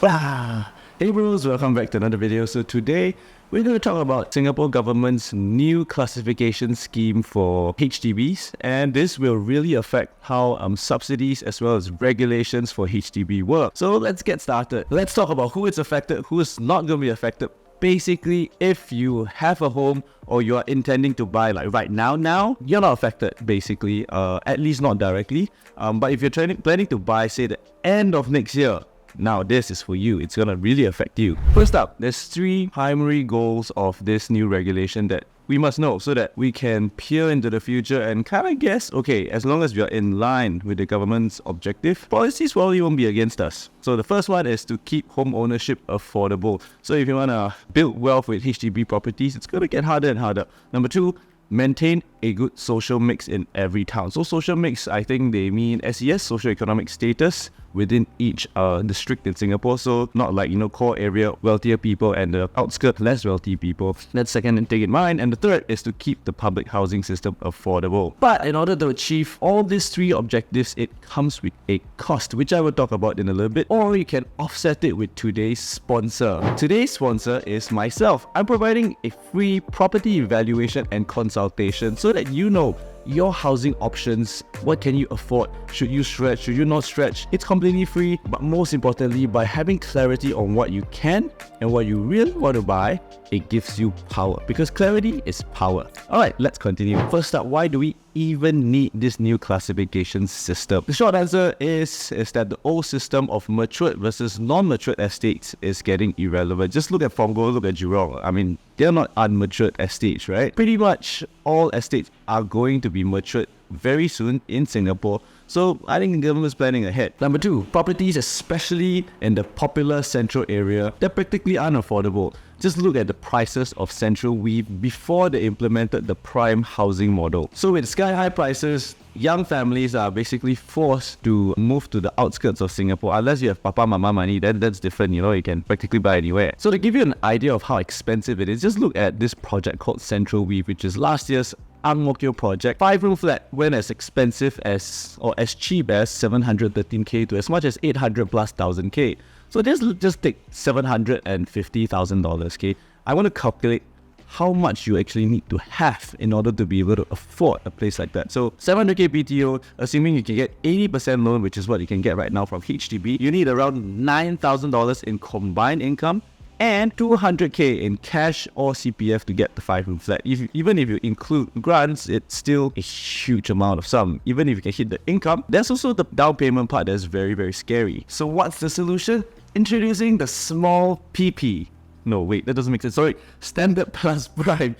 Hey bros, welcome back to another video. So today we're going to talk about Singapore government's new classification scheme for HDBs, and this will really affect how subsidies as well as regulations for HDB work. So let's get started. Let's talk about who is affected, who is not going to be affected. Basically, if you have a home or you are intending to buy like right now, you're not affected basically, at least not directly. But if you're planning to buy, say the end of next year, now this is for you. It's gonna really affect you. First up, there's three primary goals of this new regulation that we must know so that we can peer into the future and kind of guess, okay, as long as we are in line with the government's objective, policies probably won't be against us. So the first one is to keep home ownership affordable. So if you want to build wealth with HDB properties, it's going to get harder and harder. Number two, maintain a good social mix in every town. So social mix, I think they mean SES, socioeconomic status, within each district in Singapore. So not like, core area wealthier people and the outskirts less wealthy people. That's second thing in mind. And the third is to keep the public housing system affordable. But in order to achieve all these three objectives, it comes with a cost, which I will talk about in a little bit, or you can offset it with today's sponsor. Today's sponsor is myself. I'm providing a free property evaluation and consultation so that you know your housing options. What can you afford? Should you stretch? Should you not stretch? It's completely free, but most importantly, by having clarity on what you can and what you really want to buy, it gives you power, because clarity is power. Alright, let's continue. First up, why do we even need this new classification system? The short answer is that the old system of matured versus non-matured estates is getting irrelevant. Just look at Punggol, look at Gerald. I mean, they're not unmatured estates, right? Pretty much all estates are going to be matured very soon in Singapore. So I think the government is planning ahead. Number two, properties, especially in the popular central area, they're practically unaffordable. Just look at the prices of Central Weave before they implemented the prime housing model. So with sky-high prices, young families are basically forced to move to the outskirts of Singapore. Unless you have papa mama money, then that's different, you can practically buy anywhere. So to give you an idea of how expensive it is, just look at this project called Central Weave, which is last year's Ang Mo Kio project. 5-room flat went as expensive as, or as cheap as 713k to as much as 800 plus 1000k. So just take $750,000, okay? I want to calculate how much you actually need to have in order to be able to afford a place like that. So 700k BTO, assuming you can get 80% loan, which is what you can get right now from HDB, you need around $9,000 in combined income and 200k in cash or CPF to get the 5-room flat. Even if you include grants, it's still a huge amount of sum. Even if you can hit the income, there's also the down payment part that's very, very scary. So what's the solution? Introducing the small PP. No, wait, that doesn't make sense. Sorry, Standard Plus Prime.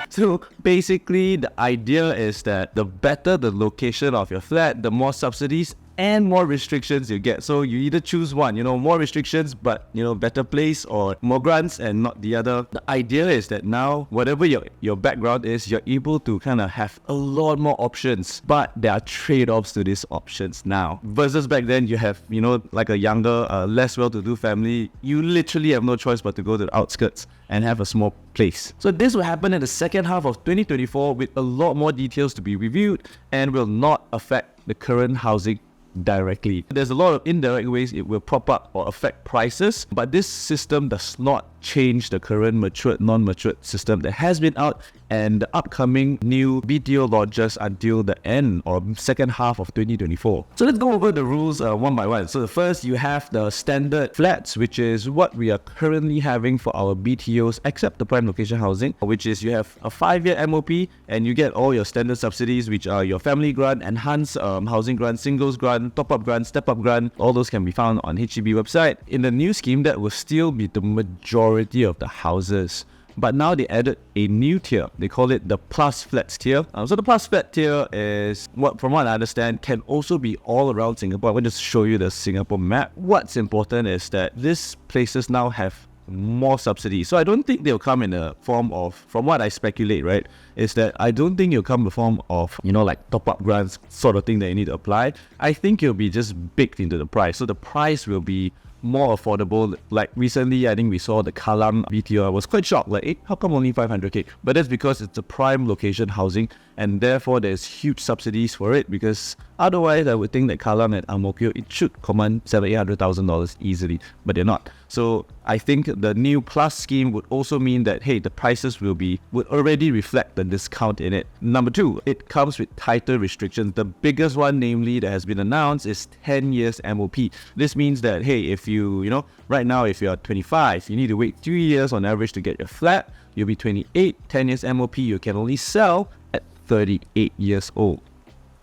So basically, the idea is that the better the location of your flat, the more subsidies and more restrictions you get. So you either choose one, more restrictions, but, better place, or more grants and not the other. The idea is that now, whatever your background is, you're able to kind of have a lot more options, but there are trade-offs to these options now. Versus back then, you have, like a younger, less well-to-do family, you literally have no choice but to go to the outskirts and have a small place. So this will happen in the second half of 2024 with a lot more details to be reviewed and will not affect the current housing directly. There's a lot of indirect ways it will prop up or affect prices, but this system does not change the current matured, non-matured system that has been out and the upcoming new BTO launches until the end or second half of 2024. So let's go over the rules one by one. So the first, you have the standard flats, which is what we are currently having for our BTOs, except the prime location housing, which is you have a 5-year MOP and you get all your standard subsidies, which are your family grant, enhanced housing grant, singles grant, top-up grant, step-up grant. All those can be found on HDB website. In the new scheme, that will still be the majority of the houses. But now they added a new tier. They call it the Plus Flats tier. So the Plus Flat tier is, from what I understand, can also be all around Singapore. I'm going to show you the Singapore map. What's important is that these places now have more subsidies. So I don't think they'll come in a form of, from what I speculate, right, is that I don't think it'll come in the form of, like top-up grants sort of thing that you need to apply. I think it'll be just baked into the price. So the price will be more affordable. Like recently, I think we saw the Kallang BTO. I was quite shocked, like, how come only 500k? But that's because it's a prime location housing, and therefore there's huge subsidies for it, because otherwise I would think that Kallang and Ang Mo Kio, it should command $700,000-800,000 easily, but they're not. So I think the new Plus scheme would also mean that, hey, the prices would already reflect the discount in it. Number two, it comes with tighter restrictions. The biggest one, namely, that has been announced is 10 years MOP. This means that, hey, if you right now, if you're 25, you need to wait 3 years on average to get your flat. You'll be 28, 10 years MOP, you can only sell at 38 years old.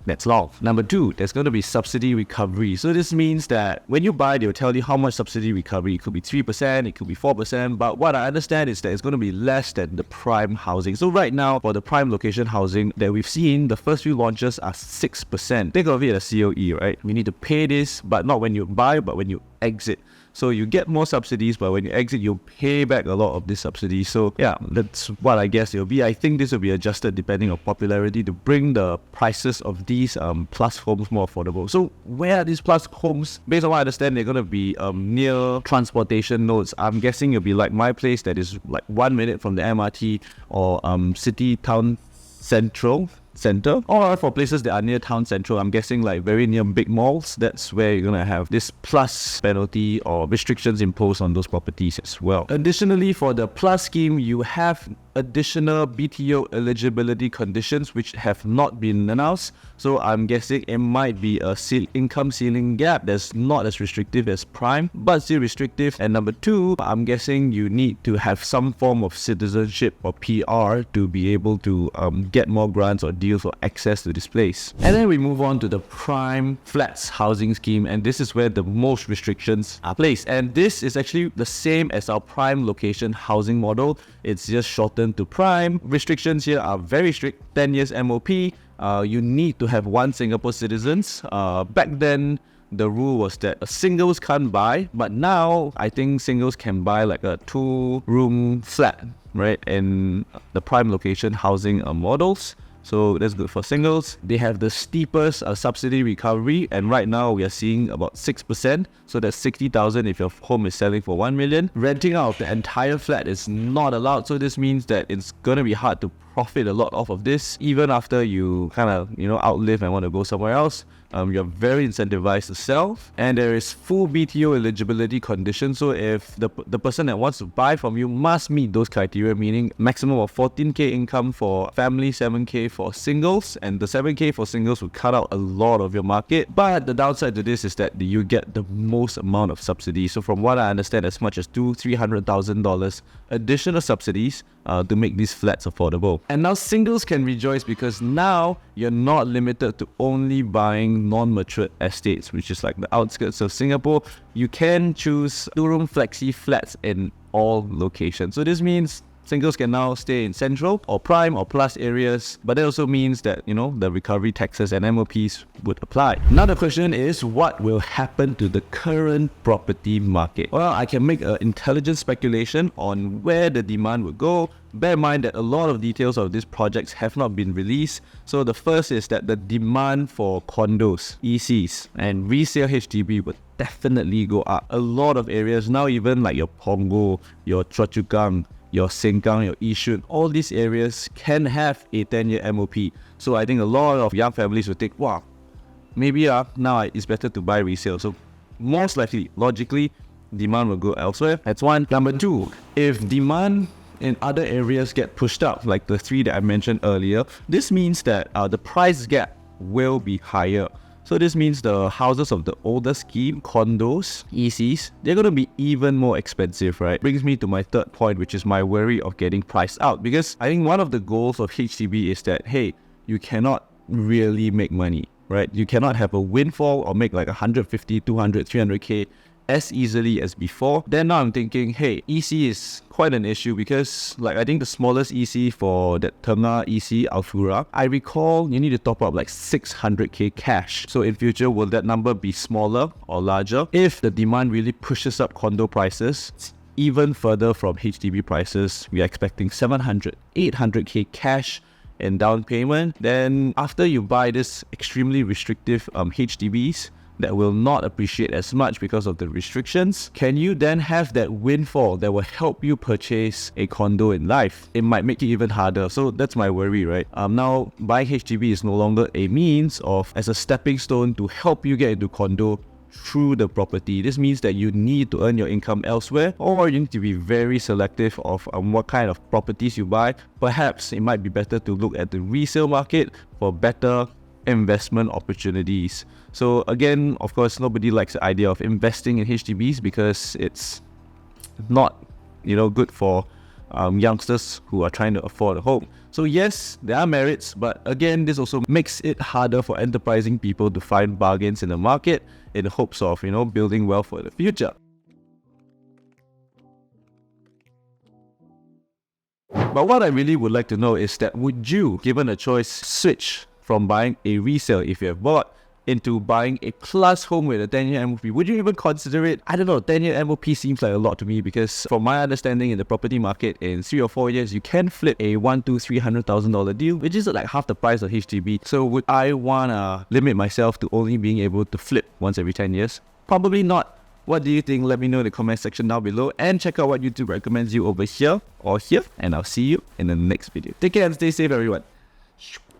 That's long. Number two, there's going to be subsidy recovery. So this means that when you buy, they'll tell you how much subsidy recovery. It could be 3%, it could be 4%. But what I understand is that it's going to be less than the prime housing. So right now, for the prime location housing that we've seen, the first few launches are 6%. Think of it as COE, right? You need to pay this, but not when you buy, but when you exit. So you get more subsidies, but when you exit, you'll pay back a lot of this subsidy. So yeah, that's what I guess it'll be. I think this will be adjusted depending on popularity to bring the prices of these plus homes more affordable. So where are these plus homes? Based on what I understand, they're going to be near transportation nodes. I'm guessing it'll be like my place that is like 1 minute from the MRT or city town center, or for places that are near town central. I'm guessing like very near big malls. That's where you're gonna have this plus penalty or restrictions imposed on those properties as well. Additionally, for the plus scheme, you have additional BTO eligibility conditions which have not been announced. So I'm guessing it might be a income ceiling gap that's not as restrictive as prime, but still restrictive. And number two, I'm guessing you need to have some form of citizenship or PR to be able to get more grants or deals or access to this place. And then we move on to the prime flats housing scheme, and this is where the most restrictions are placed. And this is actually the same as our prime location housing model. It's just shortened to prime. Restrictions here are very strict. 10 years MOP. You need to have one Singapore citizens. Back then, the rule was that singles can't buy, but now I think singles can buy like a 2-room flat, right? In the prime location housing models. So that's good for singles. They have the steepest subsidy recovery, and right now we are seeing about 6%. So that's 60,000 if your home is selling for 1 million. Renting out the entire flat is not allowed. So this means that it's gonna be hard to profit a lot off of this, even after you kind of outlive and want to go somewhere else. You're very incentivized to sell, and there is full BTO eligibility conditions. So if the person that wants to buy from you must meet those criteria, meaning maximum of 14k income for family, 7k for singles, and the 7k for singles will cut out a lot of your market. But the downside to this is that you get the most amount of subsidies. So from what I understand, as much as $200,000-300,000 additional subsidies to make these flats affordable. And now singles can rejoice, because now you're not limited to only buying non-matured estates, which is like the outskirts of Singapore. You can choose 2-room flexi flats in all locations. So this means singles can now stay in central or prime or plus areas, but that also means that, the recovery taxes and MOPs would apply. Now the question is, what will happen to the current property market? Well, I can make an intelligent speculation on where the demand will go. Bear in mind that a lot of details of these projects have not been released. So the first is that the demand for condos, ECs, and resale HDB would definitely go up. A lot of areas now, even like your Punggol, your Choa Chu Kang, your Sengkang, your Yishun, all these areas can have a 10-year MOP. So I think a lot of young families will think, wow, maybe now it's better to buy resale. So most likely, logically, demand will go elsewhere. That's one. Number two, if demand in other areas get pushed up, like the 3 that I mentioned earlier, this means that the price gap will be higher. So this means the houses of the older scheme, condos, ECs, they're going to be even more expensive, right? Brings me to my third point, which is my worry of getting priced out. Because I think one of the goals of HDB is that, hey, you cannot really make money, right? You cannot have a windfall or make like 150, 200, 300k as easily as before. Then now I'm thinking, hey, EC is quite an issue, because like I think the smallest EC for that Tengah EC Alfura, I recall you need to top up like 600k cash. So in future, will that number be smaller or larger? If the demand really pushes up condo prices even further from HDB prices, we are expecting 700, 800k cash in down payment. Then after you buy this extremely restrictive HDBs, that will not appreciate as much because of the restrictions, can you then have that windfall that will help you purchase a condo in life? It might make it even harder. So that's my worry, right? Now buying HDB is no longer a means of as a stepping stone to help you get into condo through the property. This means that you need to earn your income elsewhere, or you need to be very selective of what kind of properties you buy. Perhaps it might be better to look at the resale market for better investment opportunities. So again, of course, nobody likes the idea of investing in HDBs because it's not, good for youngsters who are trying to afford a home. So yes, there are merits, but again, this also makes it harder for enterprising people to find bargains in the market in the hopes of, building wealth for the future. But what I really would like to know is that would you, given a choice, switch from buying a resale if you have bought into buying a plus home with a 10-year MOP? Would you even consider it? I don't know, 10-year MOP seems like a lot to me because from my understanding in the property market, in 3 or 4 years, you can flip a $100,000-$300,000 deal, which is like half the price of HDB. So would I want to limit myself to only being able to flip once every 10 years? Probably not. What do you think? Let me know in the comment section down below, and check out what YouTube recommends you over here or here, and I'll see you in the next video. Take care and stay safe, everyone.